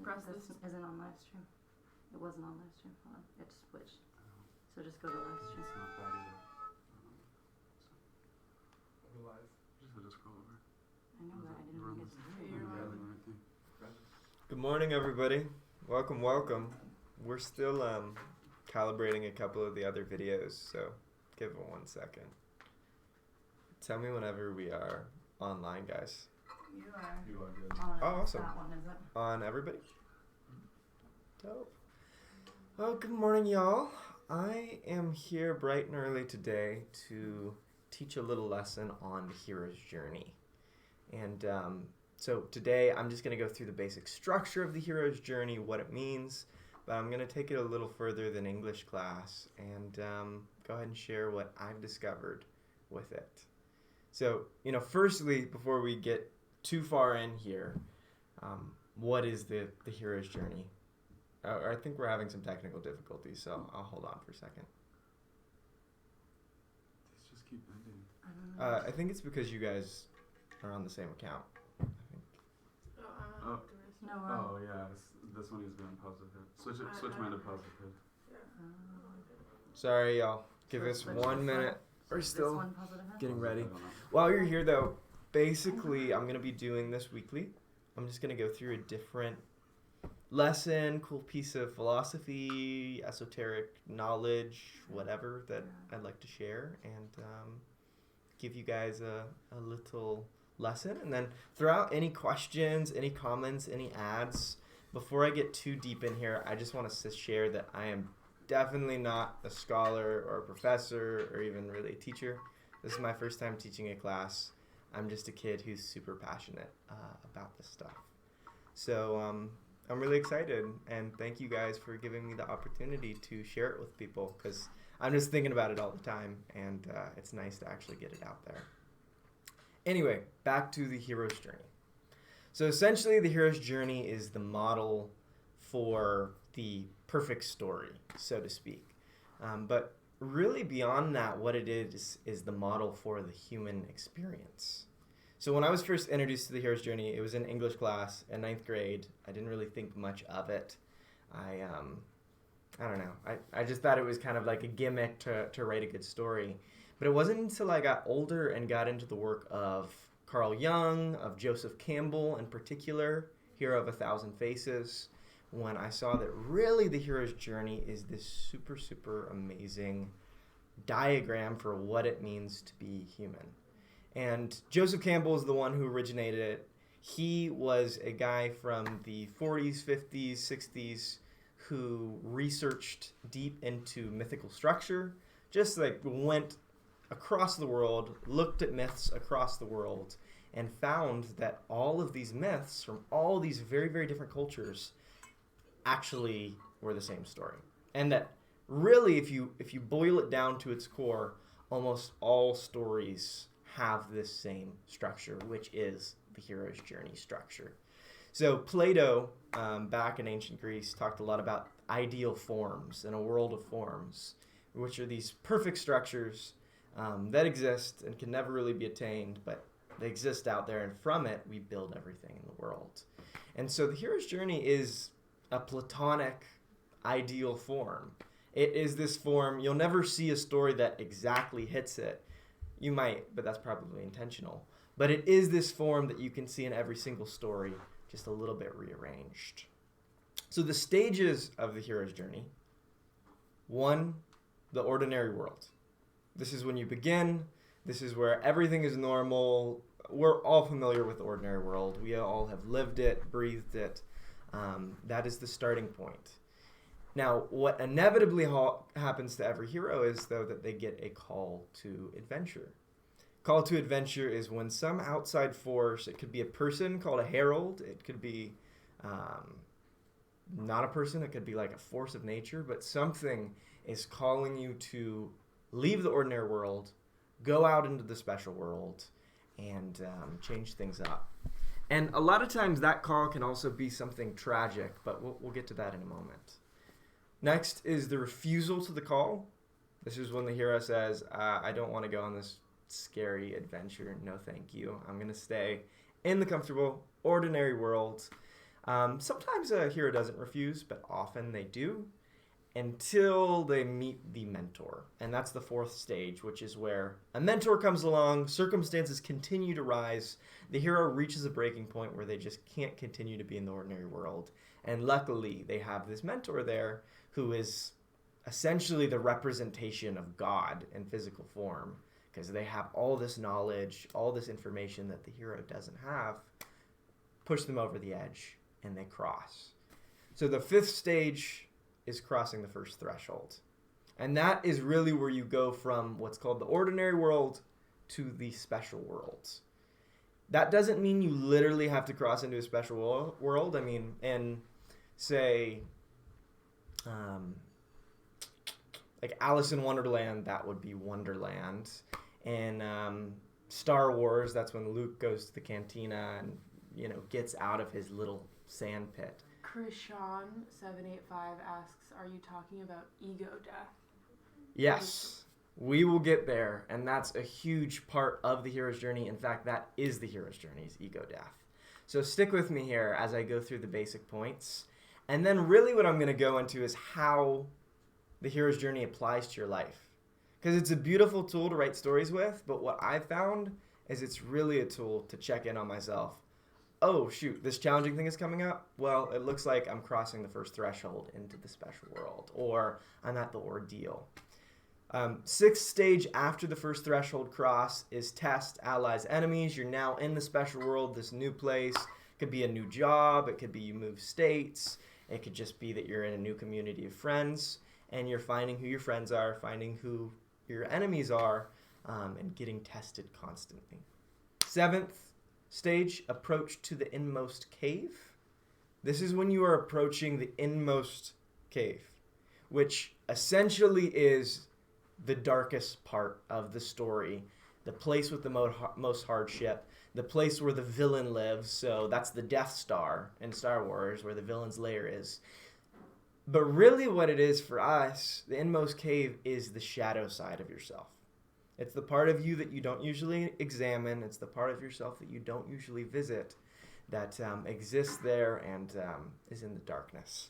press this. Isn't on live stream. It wasn't on live stream. Hold on. It switched. So just go to live stream. It's not that either. We're live. Just scroll over. I know that. I didn't want to get to You're live. Good morning, everybody. Welcome. We're still calibrating a couple of the other videos, so give it 1 second. Tell me whenever we are online, guys. You are. You are good. On Oh, awesome. That one, is it? On everybody? Dope. Well, good morning, y'all. I am here bright and early today to teach a little lesson on the hero's journey. And so today I'm just going to go through the basic structure of the hero's journey, what it means, but I'm going to take it a little further than English class and go ahead and share what I've discovered with it. So, firstly, before we get too far in here, what is the hero's journey? I think we're having some technical difficulties, so I'll hold on for a second. These just keep ending. I don't know. I think it's because you guys are on the same account. I think. Oh, I'm Oh. No, Oh yeah, this one is going positive. Switch mine to positive. Sorry, y'all. Give So us switch 1 this minute. We're This still one positive? getting ready. I don't know. While you're here, though, basically, I'm going to be doing this weekly. I'm just going to go through a different lesson, cool piece of philosophy, esoteric knowledge, whatever that I'd like to share, and give you guys a little lesson. And then throw out any questions, any comments, any ads. Before I get too deep in here, I just want to share that I am definitely not a scholar or a professor or even really a teacher. This is my first time teaching a class. I'm just a kid who's super passionate about this stuff. So I'm really excited, and thank you guys for giving me the opportunity to share it with people, because I'm just thinking about it all the time, and it's nice to actually get it out there. Anyway, back to the hero's journey. So essentially, the hero's journey is the model for the perfect story, so to speak. But really beyond that, what it is the model for the human experience. So when I was first introduced to the hero's journey, it was in English class in 9th grade. I didn't really think much of it. I don't know. I just thought it was kind of like a gimmick to write a good story. But it wasn't until I got older and got into the work of Carl Jung, of Joseph Campbell in particular, Hero of a Thousand Faces, when I saw that really the hero's journey is this super, super amazing diagram for what it means to be human. And Joseph Campbell is the one who originated it. He was a guy from the 40s, 50s, 60s who researched deep into mythical structure, just like went across the world, looked at myths across the world, and found that all of these myths from all these very, very different cultures actually were the same story. And that really, if you boil it down to its core, almost all stories have this same structure, which is the hero's journey structure. So Plato, back in ancient Greece, talked a lot about ideal forms and a world of forms, which are these perfect structures that exist and can never really be attained, but they exist out there, and from it we build everything in the world. And so the hero's journey is a Platonic ideal form. It is this form, you'll never see a story that exactly hits it. You might, but that's probably intentional. But it is this form that you can see in every single story, just a little bit rearranged. So the stages of the hero's journey: 1, the ordinary world. This is when you begin. This is where everything is normal. We're all familiar with the ordinary world. We all have lived it, breathed it. That is the starting point. Now, what inevitably happens to every hero is, though, that they get a call to adventure. Call to adventure is when some outside force, it could be a person called a herald, it could be not a person, it could be like a force of nature, but something is calling you to leave the ordinary world, go out into the special world, and change things up. And a lot of times that call can also be something tragic, but we'll get to that in a moment. Next is the refusal to the call. This is when the hero says, I don't want to go on this scary adventure. No, thank you. I'm going to stay in the comfortable, ordinary world. Sometimes a hero doesn't refuse, but often they do, until they meet the mentor. And that's the 4th stage, which is where a mentor comes along, circumstances continue to rise, the hero reaches a breaking point where they just can't continue to be in the ordinary world. And luckily, they have this mentor there who is essentially the representation of God in physical form, because they have all this knowledge, all this information that the hero doesn't have, push them over the edge, and they cross. So the 5th stage is crossing the first threshold. And that is really where you go from what's called the ordinary world to the special worlds. That doesn't mean you literally have to cross into a special world. I mean, in, say, like Alice in Wonderland, that would be Wonderland. In Star Wars, that's when Luke goes to the cantina and, gets out of his little sand pit. Krishan785 asks, are you talking about ego death? Yes, we will get there, and that's a huge part of the hero's journey. In fact, that is the hero's journey, is ego death. So stick with me here as I go through the basic points. And then really what I'm going to go into is how the hero's journey applies to your life. Because it's a beautiful tool to write stories with, but what I've found is it's really a tool to check in on myself. Oh, shoot, this challenging thing is coming up? Well, it looks like I'm crossing the first threshold into the special world, or I'm at the ordeal. 6th stage after the first threshold cross is test, allies, enemies. You're now in the special world, this new place. It could be a new job. It could be you move states. It could just be that you're in a new community of friends, and you're finding who your friends are, finding who your enemies are, and getting tested constantly. 7th stage, approach to the inmost cave. This is when you are approaching the inmost cave, which essentially is the darkest part of the story, the place with the most hardship, the place where the villain lives. So that's the Death Star in Star Wars, where the villain's lair is. But really what it is for us, the inmost cave, is the shadow side of yourself. It's the part of you that you don't usually examine. It's the part of yourself that you don't usually visit that exists there and is in the darkness.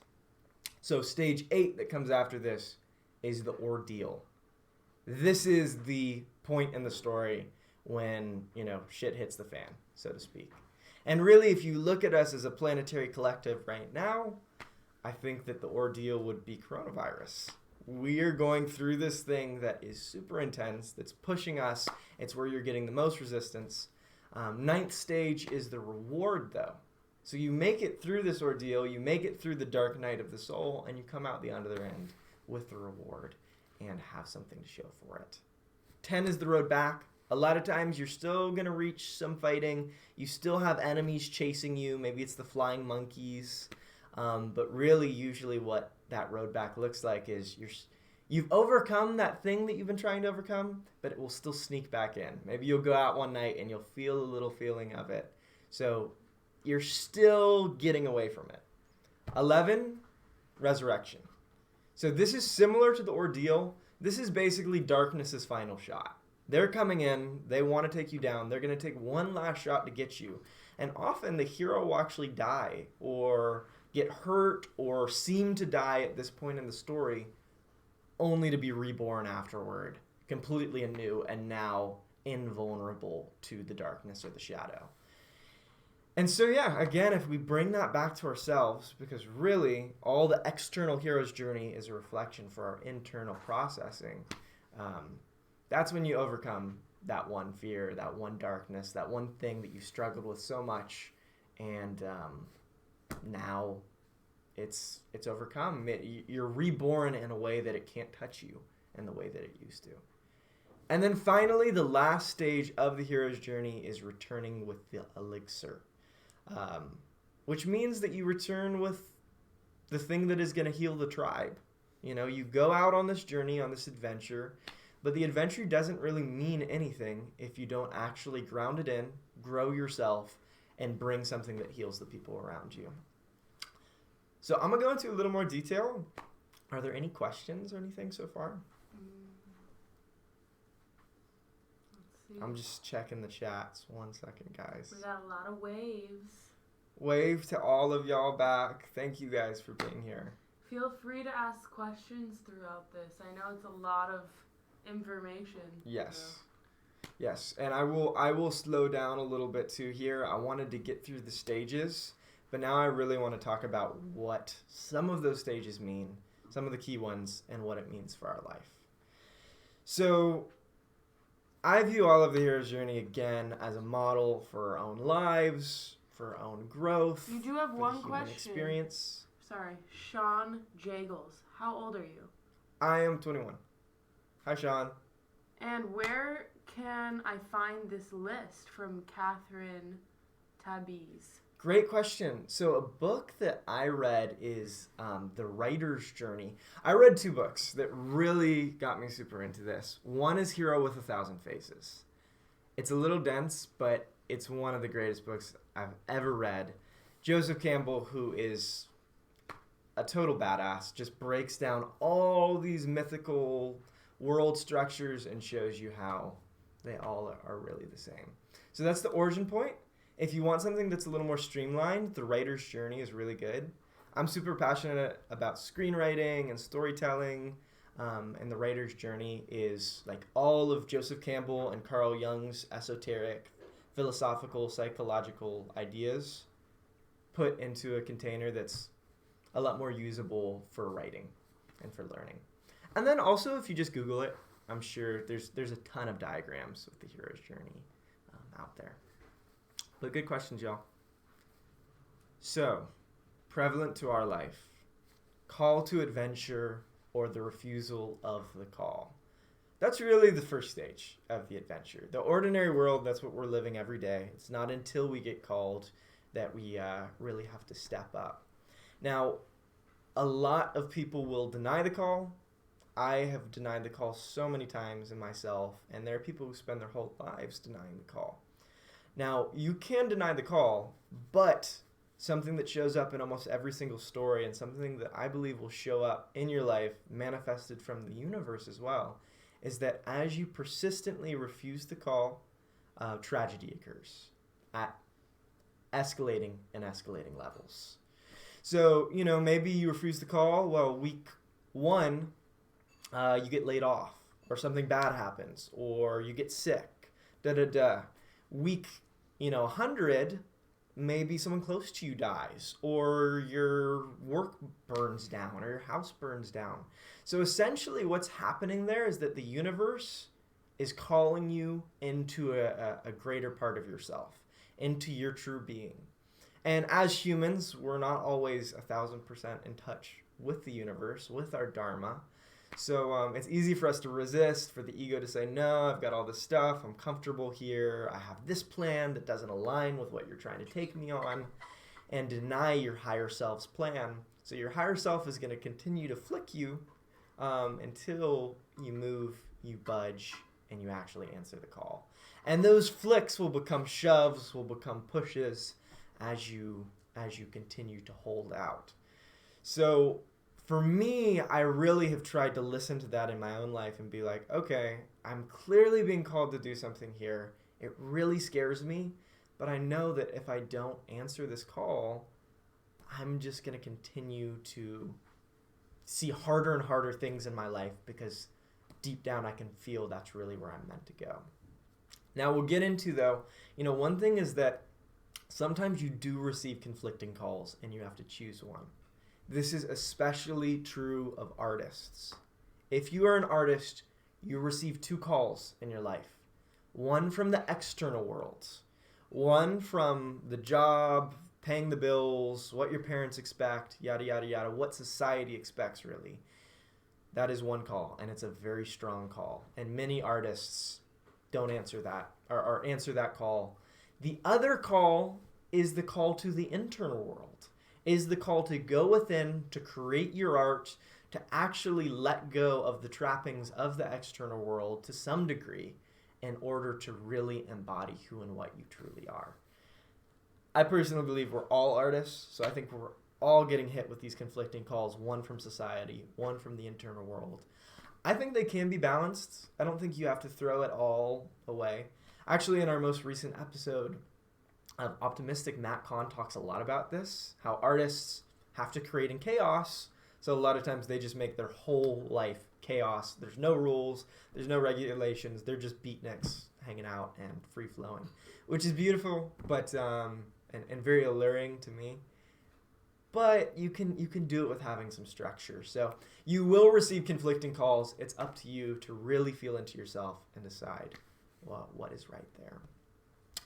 So stage 8 that comes after this is the ordeal. This is the point in the story when, shit hits the fan, so to speak. And really, if you look at us as a planetary collective right now, I think that the ordeal would be coronavirus. We are going through this thing that is super intense, that's pushing us. It's where you're getting the most resistance. 9th stage is the reward, though. So you make it through this ordeal, you make it through the dark night of the soul, and you come out the other end with the reward and have something to show for it. 10 is the road back. A lot of times you're still going to reach some fighting. You still have enemies chasing you. Maybe it's the flying monkeys. But really, usually what that road back looks like is you've overcome that thing that you've been trying to overcome, but it will still sneak back in. Maybe you'll go out one night and you'll feel a little feeling of it. So you're still getting away from it. 11, resurrection. So this is similar to the ordeal. This is basically darkness's final shot. They're coming in. They want to take you down. They're going to take one last shot to get you. And often the hero will actually die or get hurt or seem to die at this point in the story, only to be reborn afterward, completely anew and now invulnerable to the darkness or the shadow. And so, yeah, again, if we bring that back to ourselves, because really all the external hero's journey is a reflection for our internal processing, that's when you overcome that one fear, that one darkness, that one thing that you struggled with so much, and now it's overcome. You're reborn in a way that it can't touch you in the way that it used to. And then finally, the last stage of the hero's journey is returning with the elixir, which means that you return with the thing that is going to heal the tribe. You go out on this journey, on this adventure, but the adventure doesn't really mean anything if you don't actually ground it in, grow yourself, and bring something that heals the people around you. So I'm going to go into a little more detail. Are there any questions or anything so far? Let's see. I'm just checking the chats. 1 second, guys. We got a lot of waves. Wave to all of y'all back. Thank you guys for being here. Feel free to ask questions throughout this. I know it's a lot of information. Yes. Yes, and I will slow down a little bit too here. I wanted to get through the stages, but now I really want to talk about what some of those stages mean, some of the key ones, and what it means for our life. So I view all of the hero's journey again as a model for our own lives, for our own growth. You do have for the one human question. Experience. Sorry, Sean Jagles. How old are you? I am 21. Hi, Sean. And where can I find this list from Catherine Tabiz? Great question. So a book that I read is The Writer's Journey. I read 2 books that really got me super into this. One is Hero with a Thousand Faces. It's a little dense, but it's one of the greatest books I've ever read. Joseph Campbell, who is a total badass, just breaks down all these mythical world structures and shows you how they all are really the same. So that's the origin point. If you want something that's a little more streamlined, The Writer's Journey is really good. I'm super passionate about screenwriting and storytelling, and The Writer's Journey is like all of Joseph Campbell and Carl Jung's esoteric, philosophical, psychological ideas put into a container that's a lot more usable for writing and for learning. And then also, if you just Google it, I'm sure there's a ton of diagrams of the hero's journey out there. But good questions, y'all. So, prevalent to our life, call to adventure or the refusal of the call. That's really the first stage of the adventure. The ordinary world, that's what we're living every day. It's not until we get called that we really have to step up. Now, a lot of people will deny the call. I have denied the call so many times in myself, and there are people who spend their whole lives denying the call. Now, you can deny the call, but something that shows up in almost every single story and something that I believe will show up in your life, manifested from the universe as well, is that as you persistently refuse the call, tragedy occurs at escalating levels. So, maybe you refuse the call. Well, week 1, you get laid off, or something bad happens, or you get sick, Week, 100, maybe someone close to you dies, or your work burns down, or your house burns down. So essentially what's happening there is that the universe is calling you into a greater part of yourself, into your true being. And as humans, we're not always 1,000% in touch with the universe, with our dharma. So it's easy for us to resist, for the ego to say, no, I've got all this stuff, I'm comfortable here, I have this plan that doesn't align with what you're trying to take me on, and deny your higher self's plan. So your higher self is going to continue to flick you until you move, you budge, and you actually answer the call. And those flicks will become shoves, will become pushes as you continue to hold out. So for me, I really have tried to listen to that in my own life and be like, okay, I'm clearly being called to do something here. It really scares me, but I know that if I don't answer this call, I'm just going to continue to see harder and harder things in my life, because deep down I can feel that's really where I'm meant to go. Now we'll get into, though, one thing is that sometimes you do receive conflicting calls and you have to choose one. This is especially true of artists. If you are an artist, you receive 2 calls in your life. One from the external world. One from the job, paying the bills, what your parents expect, yada, yada, yada, what society expects, really. That is one call, and it's a very strong call. And many artists don't answer that, or answer that call. The other call is the call to the internal world, is the call to go within, to create your art, to actually let go of the trappings of the external world to some degree in order to really embody who and what you truly are. I personally believe we're all artists, so I think we're all getting hit with these conflicting calls, one from society, one from the internal world. I think they can be balanced. I don't think you have to throw it all away. Actually, in our most recent episode, Optimistic Matt Kahn talks a lot about this, how artists have to create in chaos. So a lot of times they just make their whole life chaos. There's no rules, there's no regulations. They're just beatniks hanging out and free flowing, which is beautiful, but and very alluring to me. But you can do it with having some structure. So you will receive conflicting calls. It's up to you to really feel into yourself and decide what is right there.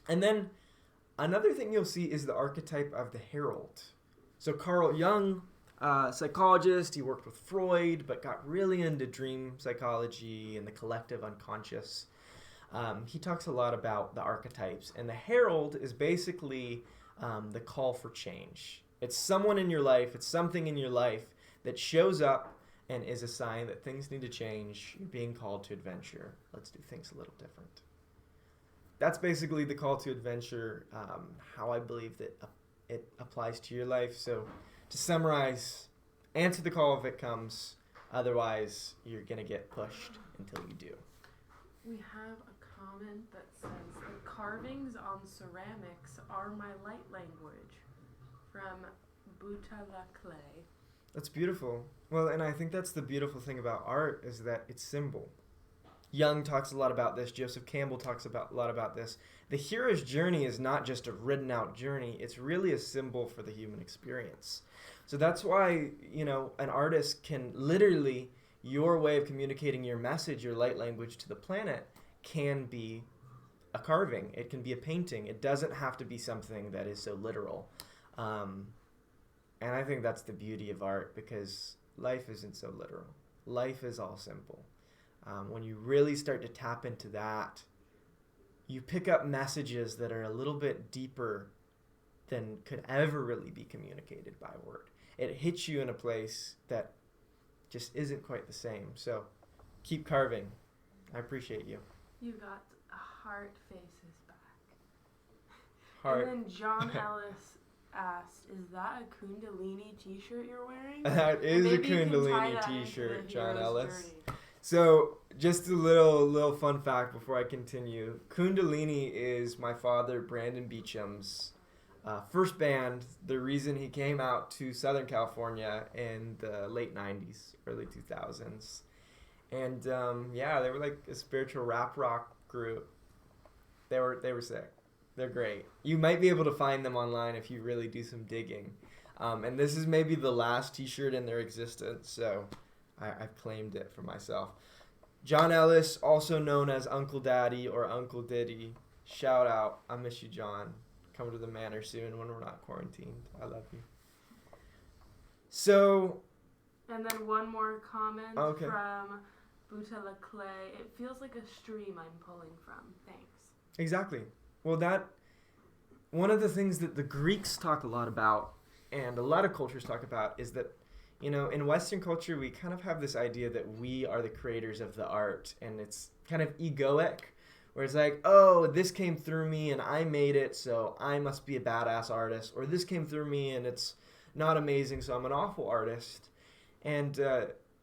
And then another thing you'll see is the archetype of the herald. So Carl Jung, psychologist, he worked with Freud, but got really into dream psychology and the collective unconscious. He talks a lot about the archetypes. And the herald is basically the call for change. It's someone in your life, it's something in your life that shows up and is a sign that things need to change. You're being called to adventure. Let's do things a little different. That's basically the call to adventure, how I believe that it applies to your life. So to summarize, answer the call if it comes. Otherwise, you're going to get pushed until you do. We have a comment that says, the carvings on ceramics are my light language. From Butala Clay. That's beautiful. Well, and I think that's the beautiful thing about art is that it's symbol. Jung talks a lot about this. Joseph Campbell talks a lot about this. The hero's journey is not just a written out journey. It's really a symbol for the human experience. So that's why, an artist can literally, your way of communicating your message, your light language to the planet can be a carving. It can be a painting. It doesn't have to be something that is so literal. And I think that's the beauty of art, because life isn't so literal. Life is all simple. When you really start to tap into that, you pick up messages that are a little bit deeper than could ever really be communicated by word. It hits you in a place that just isn't quite the same. So keep carving. I appreciate you. You got a heart faces back. Heart. And then John Ellis asked, is that a Kundalini t-shirt you're wearing? That is a Maybe you can tie Kundalini that into t-shirt, the John hero's Ellis. journey. So just a little fun fact before I continue. Kundalini is my father, Brandon Beecham's first band. The reason he came out to Southern California in the late 90s, early 2000s. And they were like a spiritual rap rock group. They were sick. They're great. You might be able to find them online if you really do some digging. And this is maybe the last t-shirt in their existence, so I've claimed it for myself. John Ellis, also known as Uncle Daddy or Uncle Diddy. Shout out. I miss you, John. Come to the Manor soon when we're not quarantined. I love you. So... And then one more comment Okay. from Butala Clay. It feels like a stream I'm pulling from. Thanks. Exactly. Well, one of the things that the Greeks talk a lot about, and a lot of cultures talk about, is that, in Western culture, we kind of have this idea that we are the creators of the art, and it's kind of egoic, where it's like, oh, this came through me, and I made it, so I must be a badass artist, or this came through me, and it's not amazing, so I'm an awful artist. And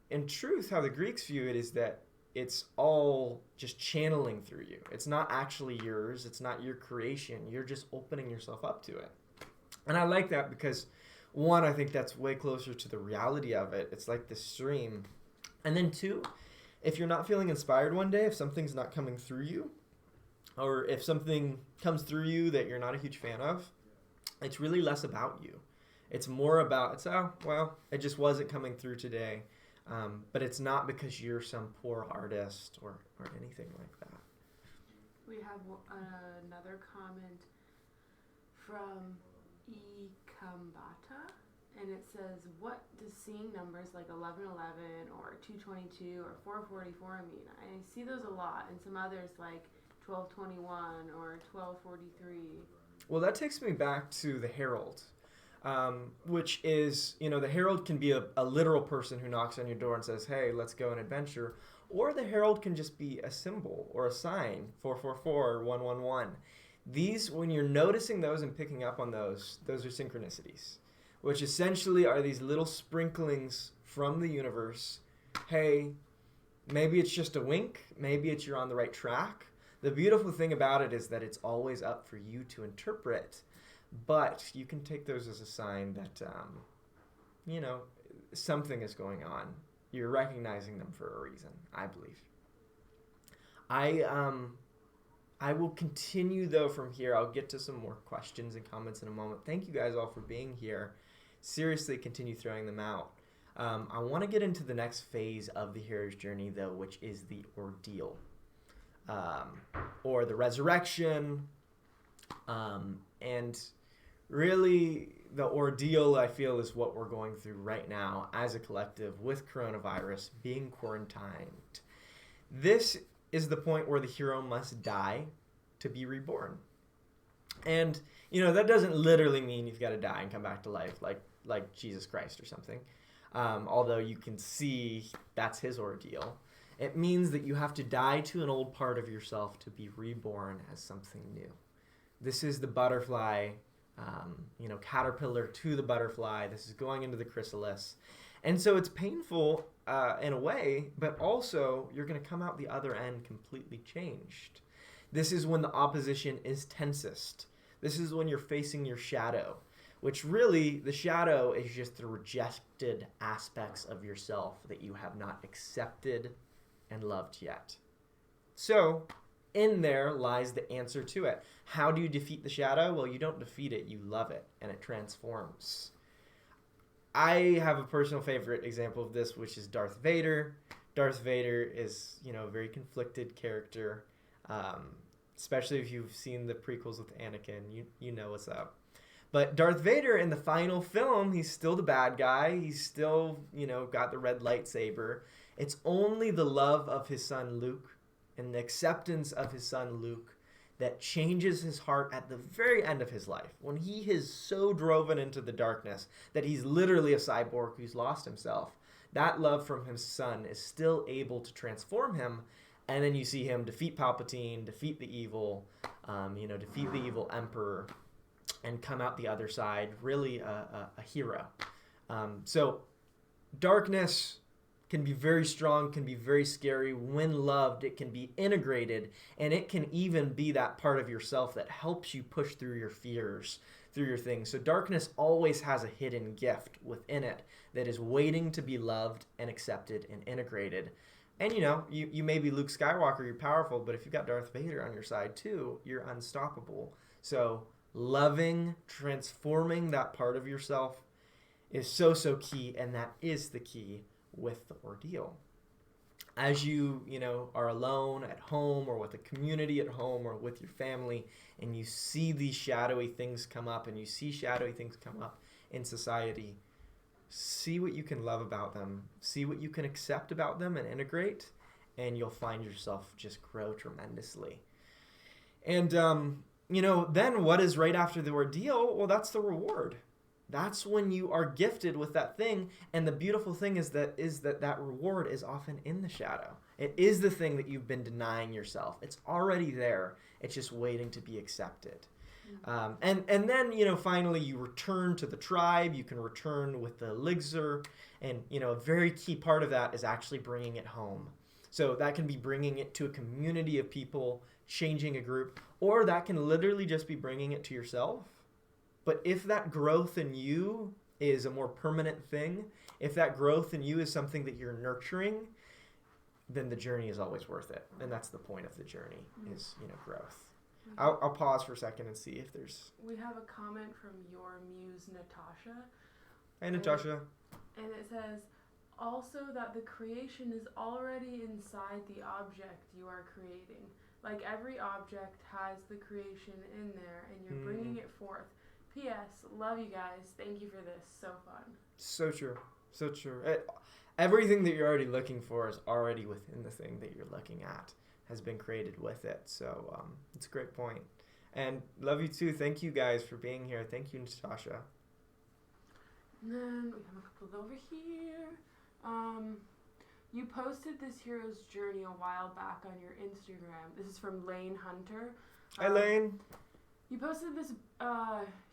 in truth, how the Greeks view it is that it's all just channeling through you. It's not actually yours. It's not your creation. You're just opening yourself up to it. And I like that because, one, I think that's way closer to the reality of it. It's like this stream. And then two, if you're not feeling inspired one day, if something's not coming through you, or if something comes through you that you're not a huge fan of, it's really less about you. It's more about, it just wasn't coming through today. But it's not because you're some poor artist or anything like that. We have another comment from E. Kambata, and it says, what does seeing numbers like 1111 or 222 or 444 mean? I see those a lot, and some others like 1221 or 1243. Well, that takes me back to the herald. Which is, the herald can be a literal person who knocks on your door and says, hey, let's go on adventure. Or the herald can just be a symbol or a sign, 444 or 111. These, when you're noticing those and picking up on those are synchronicities, which essentially are these little sprinklings from the universe. Hey, maybe it's just a wink. Maybe it's you're on the right track. The beautiful thing about it is that it's always up for you to interpret, but you can take those as a sign that, something is going on. You're recognizing them for a reason, I believe. I will continue, though, from here. I'll get to some more questions and comments in a moment. Thank you guys all for being here. Seriously, continue throwing them out. I want to get into the next phase of the hero's journey, though, which is the ordeal, or the resurrection. And really, the ordeal, I feel, is what we're going through right now as a collective with coronavirus, being quarantined. This is the point where the hero must die to be reborn. And, that doesn't literally mean you've got to die and come back to life like Jesus Christ or something. Although you can see that's his ordeal. It means that you have to die to an old part of yourself to be reborn as something new. This is the butterfly, caterpillar to the butterfly. This is going into the chrysalis. And so it's painful in a way, but also you're going to come out the other end completely changed. This is when the opposition is tensest. This is when you're facing your shadow, which really, the shadow is just the rejected aspects of yourself that you have not accepted and loved yet. So, in there lies the answer to it. How do you defeat the shadow? Well, you don't defeat it, you love it, and it transforms. I have a personal favorite example of this, which is Darth Vader. Darth Vader is, a very conflicted character, especially if you've seen the prequels with Anakin. You know what's up. But Darth Vader in the final film, he's still the bad guy. He's still, got the red lightsaber. It's only the love of his son Luke and the acceptance of his son Luke that changes his heart at the very end of his life, when he is so driven into the darkness that he's literally a cyborg who's lost himself. That love from his son is still able to transform him, and then you see him defeat Palpatine, defeat the evil, defeat the evil emperor, and come out the other side, really a hero. So darkness can be very strong, can be very scary. When loved, it can be integrated, and it can even be that part of yourself that helps you push through your fears, through your things. So darkness always has a hidden gift within it that is waiting to be loved and accepted and integrated. And you may be Luke Skywalker, you're powerful, but if you've got Darth Vader on your side too, you're unstoppable. So loving, transforming that part of yourself is so key, and that is the key with the ordeal. As you are alone at home, or with a community at home, or with your family, and you see these shadowy things come up, and you see shadowy things come up in society, see what you can love about them, see what you can accept about them and integrate, and you'll find yourself just grow tremendously. And then what is right after the ordeal? Well, that's the reward. That's when you are gifted with that thing, and the beautiful thing is that reward is often in the shadow. It is the thing that you've been denying yourself. It's already there. It's just waiting to be accepted. And then finally you return to the tribe. You can return with the elixir, and a very key part of that is actually bringing it home. So that can be bringing it to a community of people, changing a group, or that can literally just be bringing it to yourself. But if that growth in you is a more permanent thing, if that growth in you is something that you're nurturing, then the journey is always worth it. And that's the point of the journey, is, growth. I'll pause for a second and see if there's... We have a comment from your muse, Natasha. Hey, Natasha. And it says, also that the creation is already inside the object you are creating. Like every object has the creation in there, and you're bringing it forth. P.S. Love you guys. Thank you for this. So fun. So true. So true. Everything that you're already looking for is already within the thing that you're looking at, has been created with it. So it's a great point. And love you too. Thank you guys for being here. Thank you, Natasha. And then we have a couple over here. You posted this hero's journey a while back on your Instagram. This is from Lane Hunter. Hi, Lane. You posted this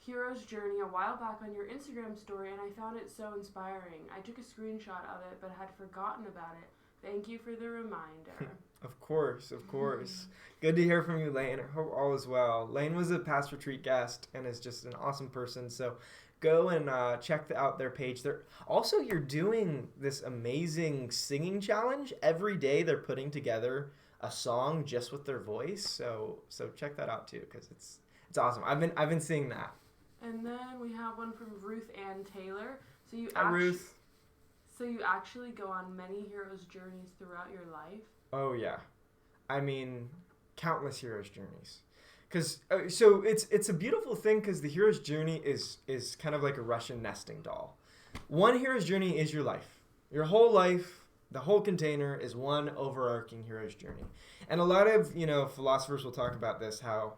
hero's journey a while back on your Instagram story, and I found it so inspiring. I took a screenshot of it, but had forgotten about it. Thank you for the reminder. Of course. Good to hear from you, Lane. I hope all is well. Lane was a past retreat guest and is just an awesome person. So go and check out their page. You're doing this amazing singing challenge. Every day they're putting together a song just with their voice. So check that out too, because it's awesome. I've been seeing that. And then we have one from Ruth Ann Taylor. So you Hi, Ruth. So you actually go on many heroes' journeys throughout your life? Oh yeah, I mean, countless heroes' journeys. Because so it's a beautiful thing, because the hero's journey is kind of like a Russian nesting doll. One hero's journey is your life. Your whole life, the whole container is one overarching hero's journey. And a lot of philosophers will talk about this, how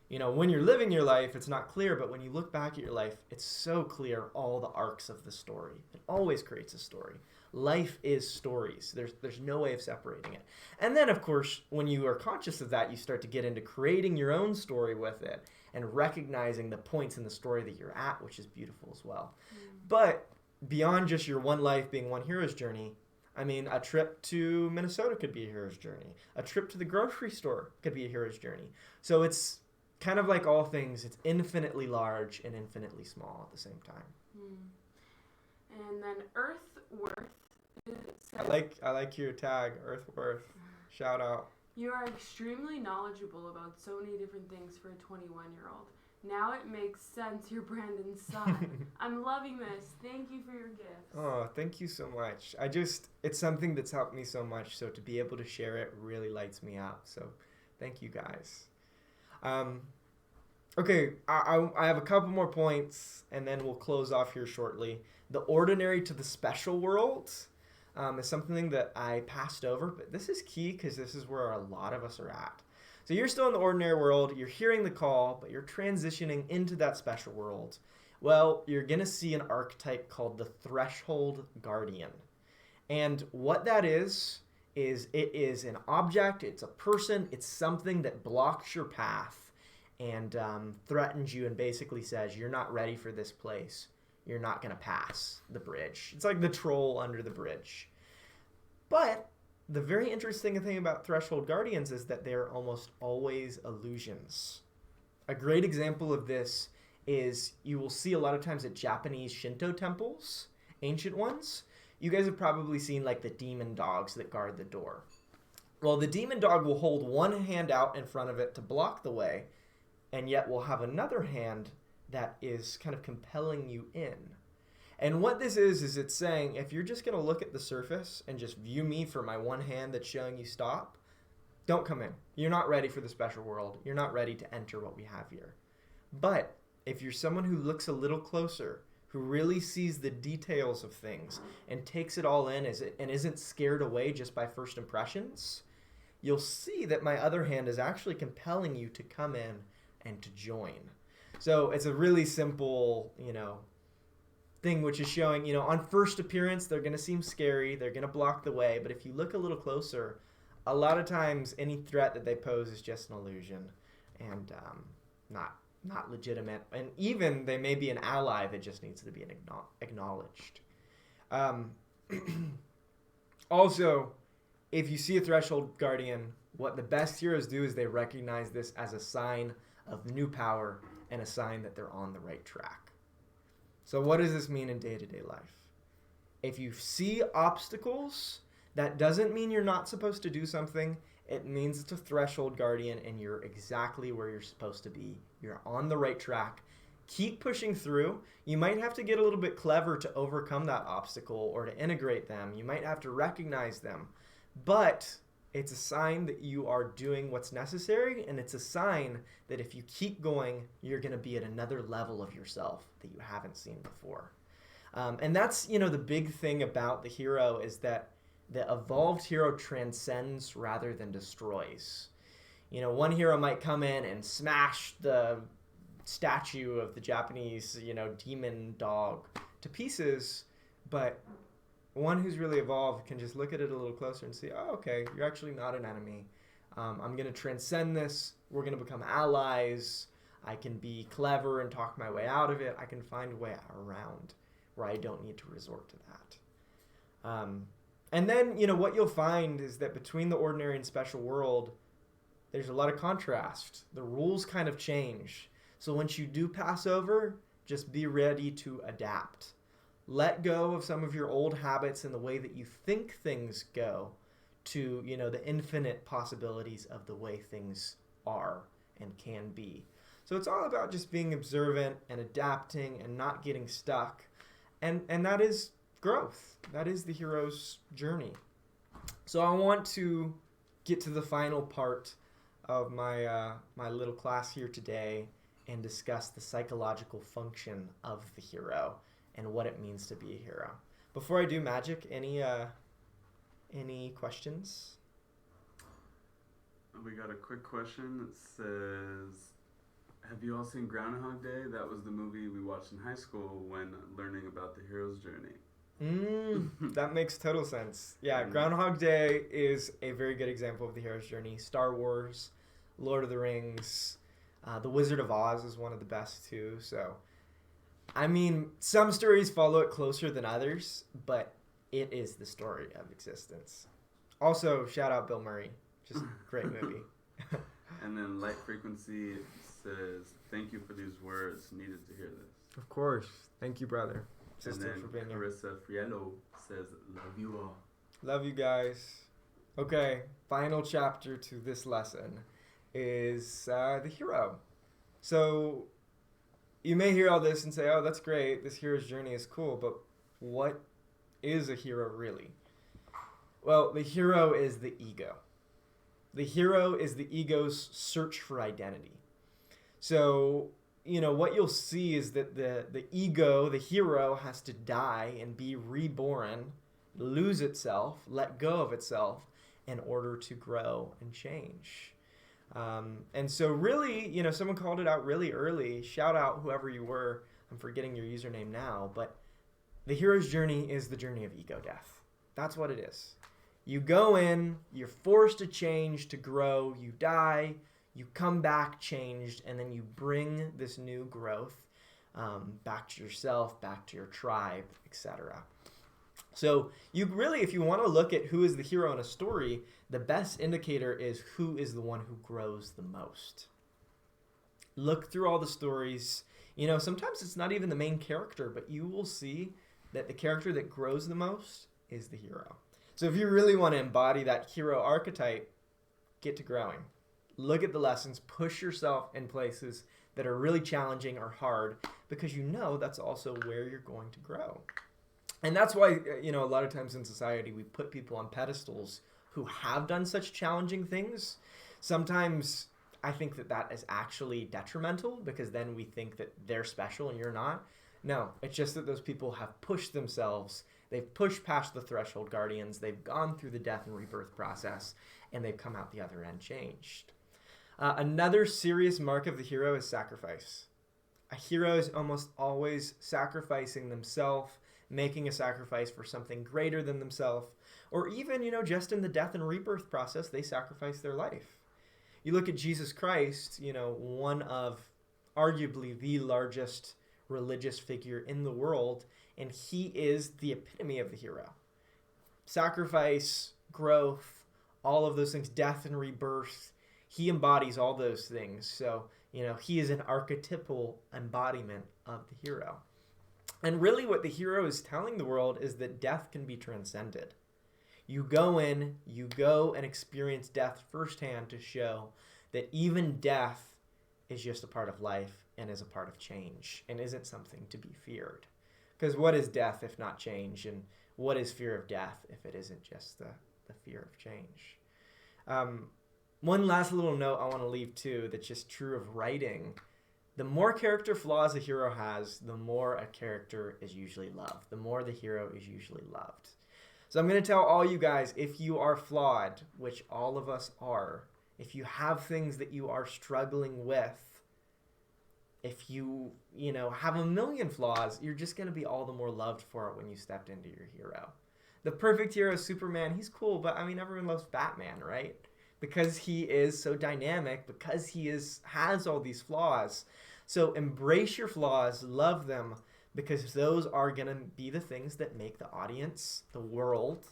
when you're living your life, it's not clear, but when you look back at your life, it's so clear, all the arcs of the story. It always creates a story. Life is stories. There's no way of separating it. And then, of course, when you are conscious of that, you start to get into creating your own story with it and recognizing the points in the story that you're at, which is beautiful as well. But beyond just your one life being one hero's journey, I mean, a trip to Minnesota could be a hero's journey. A trip to the grocery store could be a hero's journey. So it's kind of like all things, it's infinitely large and infinitely small at the same time. And then Earthworth. I like your tag, Earthworth. Shout out. You are extremely knowledgeable about so many different things for a 21-year-old. Now it makes sense you're Brandon's son. I'm loving this. Thank you for your gifts. Oh, thank you so much. It's something that's helped me so much, so to be able to share it really lights me up. So thank you guys. Okay, I have a couple more points, and then we'll close off here shortly. The ordinary to the special world is something that I passed over, but this is key because this is where a lot of us are at. So you're still in the ordinary world, you're hearing the call, but you're transitioning into that special world. Well, you're going to see an archetype called the Threshold Guardian. And what that is it is an object, it's a person, it's something that blocks your path and threatens you and basically says, you're not ready for this place. You're not going to pass the bridge. It's like the troll under the bridge. But the very interesting thing about Threshold Guardians is that they're almost always illusions. A great example of this is you will see a lot of times at Japanese Shinto temples, ancient ones. You guys have probably seen like the demon dogs that guard the door. Well, the demon dog will hold one hand out in front of it to block the way, and yet will have another hand that is kind of compelling you in. And what this is it's saying, if you're just going to look at the surface and just view me for my one hand that's showing you stop, don't come in. You're not ready for the special world. You're not ready to enter what we have here. But if you're someone who looks a little closer, who really sees the details of things and takes it all in and isn't scared away just by first impressions, you'll see that my other hand is actually compelling you to come in and to join. So it's a really simple, thing which is showing, on first appearance, they're going to seem scary. They're going to block the way. But if you look a little closer, a lot of times any threat that they pose is just an illusion and not legitimate. And even they may be an ally that just needs to be acknowledged. Also, if you see a Threshold Guardian, what the best heroes do is they recognize this as a sign of new power and a sign that they're on the right track. So what does this mean in day-to-day life? If you see obstacles, that doesn't mean you're not supposed to do something. It means it's a Threshold Guardian and you're exactly where you're supposed to be. You're on the right track. Keep pushing through. You might have to get a little bit clever to overcome that obstacle or to integrate them. You might have to recognize them. But it's a sign that you are doing what's necessary, and it's a sign that if you keep going, you're going to be at another level of yourself that you haven't seen before. And that's, the big thing about the hero is that the evolved hero transcends rather than destroys. One hero might come in and smash the statue of the Japanese, demon dog to pieces, but one who's really evolved can just look at it a little closer and see, oh, okay, you're actually not an enemy. I'm going to transcend this. We're going to become allies. I can be clever and talk my way out of it. I can find a way around where I don't need to resort to that. And then, you know, what you'll find is that between the ordinary and special world, there's a lot of contrast. The rules kind of change. So once you do pass over, just be ready to adapt. Let go of some of your old habits and the way that you think things go to, you know, the infinite possibilities of the way things are and can be. So it's all about just being observant and adapting and not getting stuck. And that is growth. That is the hero's journey. So I want to get to the final part of my my little class here today and discuss the psychological function of the hero and what it means to be a hero. Before I do, Magic, any questions? We got a quick question that says, have you all seen Groundhog Day? That was the movie we watched in high school when learning about the hero's journey. That makes total sense. Yeah, Groundhog Day is a very good example of the hero's journey. Star Wars, Lord of the Rings, The Wizard of Oz is one of the best too. So, I mean, some stories follow it closer than others, but it is the story of existence. Also, shout out Bill Murray. Just great movie. And then Light Frequency says, thank you for these words. Needed to hear this. Of course. Thank you, brother. And Sister, then for being here. Carissa Friello says, love you all. Love you guys. Okay, final chapter to this lesson is the hero. So you may hear all this and say, oh, that's great. This hero's journey is cool. But what is a hero really? Well, the hero is the ego. The hero is the ego's search for identity. So, you know, what you'll see is that the ego, the hero, has to die and be reborn, lose itself, let go of itself in order to grow and change. And so really, you know, someone called it out really early. Shout out whoever you were. I'm forgetting your username now. But the hero's journey is the journey of ego death. That's what it is. You go in, you're forced to change, to grow, you die, you come back changed, and then you bring this new growth back to yourself, back to your tribe, etc. So you really, if you want to look at who is the hero in a story, the best indicator is who is the one who grows the most. Look through all the stories. You know, sometimes it's not even the main character, but you will see that the character that grows the most is the hero. So if you really want to embody that hero archetype, get to growing. Look at the lessons, push yourself in places that are really challenging or hard, because you know that's also where you're going to grow. And that's why, you know, a lot of times in society we put people on pedestals who have done such challenging things. Sometimes I think that is actually detrimental, because then we think that they're special and you're not. No, it's just that those people have pushed themselves. They've pushed past the threshold guardians. They've gone through the death and rebirth process, and they've come out the other end changed. Another serious mark of the hero is sacrifice. A hero is almost always sacrificing themselves, making a sacrifice for something greater than themselves, or even, you know, just in the death and rebirth process, they sacrifice their life. You look at Jesus Christ, you know, one of arguably the largest religious figure in the world, and he is the epitome of the hero. Sacrifice, growth, all of those things, death and rebirth, he embodies all those things. So, you know, he is an archetypal embodiment of the hero. And really what the hero is telling the world is that death can be transcended. You go in, you go and experience death firsthand to show that even death is just a part of life and is a part of change and isn't something to be feared. Because what is death if not change? And what is fear of death if it isn't just the fear of change? One last little note I want to leave too that's just true of writing. The more character flaws a hero has, the more a character is usually loved. The more the hero is usually loved. So I'm going to tell all you guys, if you are flawed, which all of us are, if you have things that you are struggling with, if you have a million flaws, you're just going to be all the more loved for it when you stepped into your hero. The perfect hero is Superman. He's cool, but I mean, everyone loves Batman, right? Because he is so dynamic, because he has all these flaws. So embrace your flaws, love them, because those are going to be the things that make the audience, the world,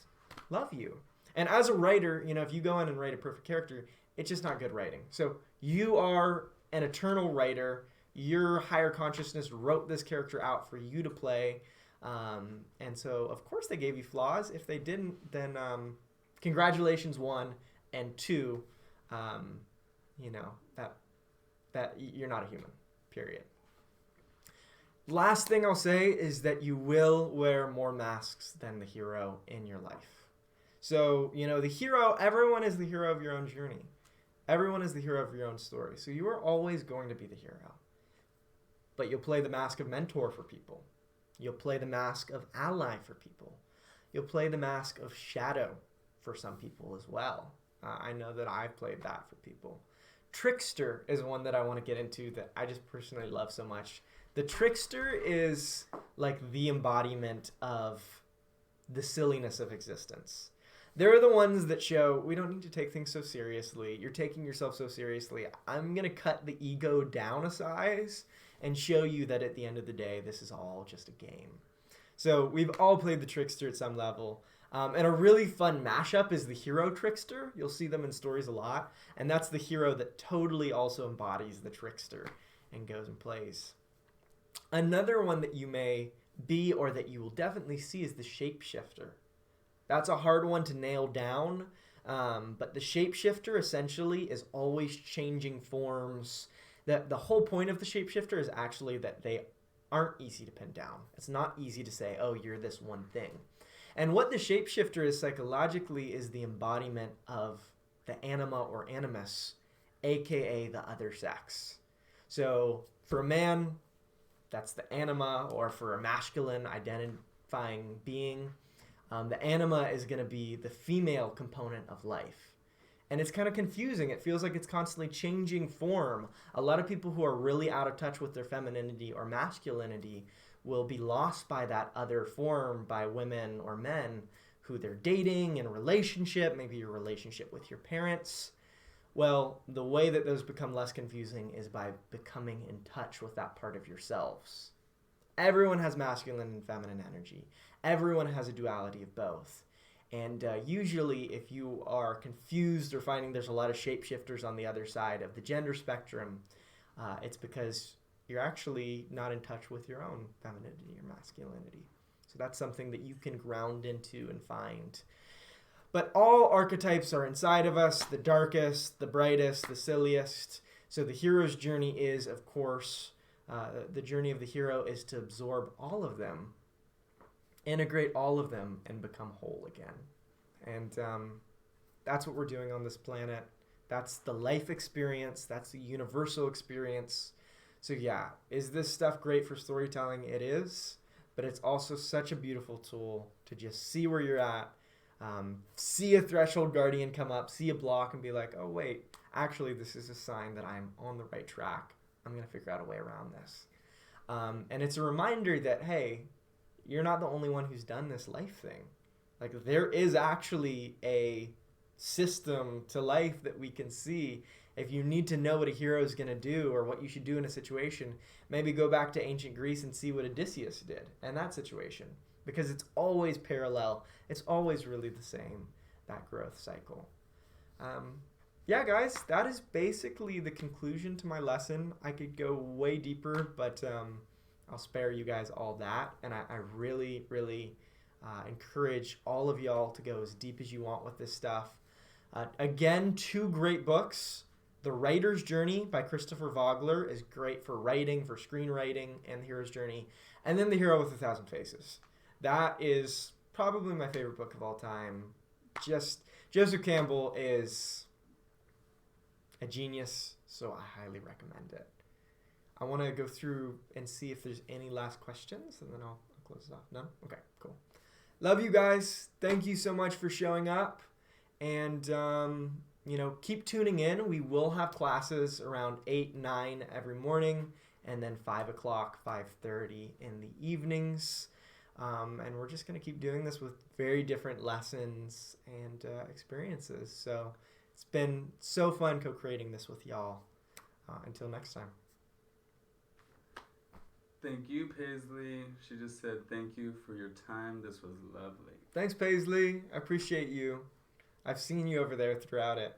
love you. And as a writer, if you go in and write a perfect character, it's just not good writing. So you are an eternal writer. Your higher consciousness wrote this character out for you to play. And so, of course, they gave you flaws. If they didn't, then congratulations, one. And two, that you're not a human, period. Last thing I'll say is that you will wear more masks than the hero in your life. So, the hero, everyone is the hero of your own journey. Everyone is the hero of your own story. So you are always going to be the hero. But you'll play the mask of mentor for people. You'll play the mask of ally for people. You'll play the mask of shadow for some people as well. I know that I've played that for people. Trickster is one that I want to get into that I just personally love so much. The trickster is like the embodiment of the silliness of existence. They're the ones that show we don't need to take things so seriously. You're taking yourself so seriously. I'm going to cut the ego down a size and show you that at the end of the day, this is all just a game. So we've all played the trickster at some level. And a really fun mashup is the hero trickster. You'll see them in stories a lot. And that's the hero that totally also embodies the trickster and goes and plays. Another one that you may be or that you will definitely see is the shapeshifter. That's a hard one to nail down, but the shapeshifter essentially is always changing forms. The whole point of the shapeshifter is actually that they aren't easy to pin down. It's not easy to say, oh, you're this one thing. And what the shapeshifter is psychologically is the embodiment of the anima or animus, aka the other sex. So for a man, that's the anima, or for a masculine identifying being, the anima is going to be the female component of life. And it's kind of confusing. It feels like it's constantly changing form. A lot of people who are really out of touch with their femininity or masculinity will be lost by that other form by women or men who they're dating in a relationship, maybe your relationship with your parents. Well, the way that those become less confusing is by becoming in touch with that part of yourselves. Everyone has masculine and feminine energy. Everyone has a duality of both. And usually if you are confused or finding there's a lot of shapeshifters on the other side of the gender spectrum, it's because you're actually not in touch with your own femininity or masculinity. So that's something that you can ground into and find. But all archetypes are inside of us, the darkest, the brightest, the silliest. So the hero's journey is, of course, the journey of the hero is to absorb all of them, integrate all of them, and become whole again. And that's what we're doing on this planet. That's the life experience. That's the universal experience. So yeah, is this stuff great for storytelling? It is, but it's also such a beautiful tool to just see where you're at, see a threshold guardian come up, see a block and be like, oh wait, actually this is a sign that I'm on the right track. I'm going to figure out a way around this. And it's a reminder that, hey, you're not the only one who's done this life thing. Like there is actually a system to life that we can see. If you need to know what a hero is going to do or what you should do in a situation, maybe go back to ancient Greece and see what Odysseus did in that situation. Because it's always parallel. It's always really the same, that growth cycle. Yeah, guys, that is basically the conclusion to my lesson. I could go way deeper, but I'll spare you guys all that. And I really, really encourage all of y'all to go as deep as you want with this stuff. Again, 2 great books. The Writer's Journey by Christopher Vogler is great for writing, for screenwriting, and The Hero's Journey. And then The Hero with 1,000 Faces. That is probably my favorite book of all time. Joseph Campbell is a genius, so I highly recommend it. I want to go through and see if there's any last questions, and then I'll close it off. None? Okay, cool. Love you guys. Thank you so much for showing up. And, keep tuning in. We will have classes around 8, 9 every morning, and then 5 o'clock, 5:30 in the evenings. And we're just going to keep doing this with very different lessons and experiences. So it's been so fun co-creating this with y'all. Until next time. Thank you, Paisley. She just said thank you for your time. This was lovely. Thanks, Paisley. I appreciate you. I've seen you over there throughout it.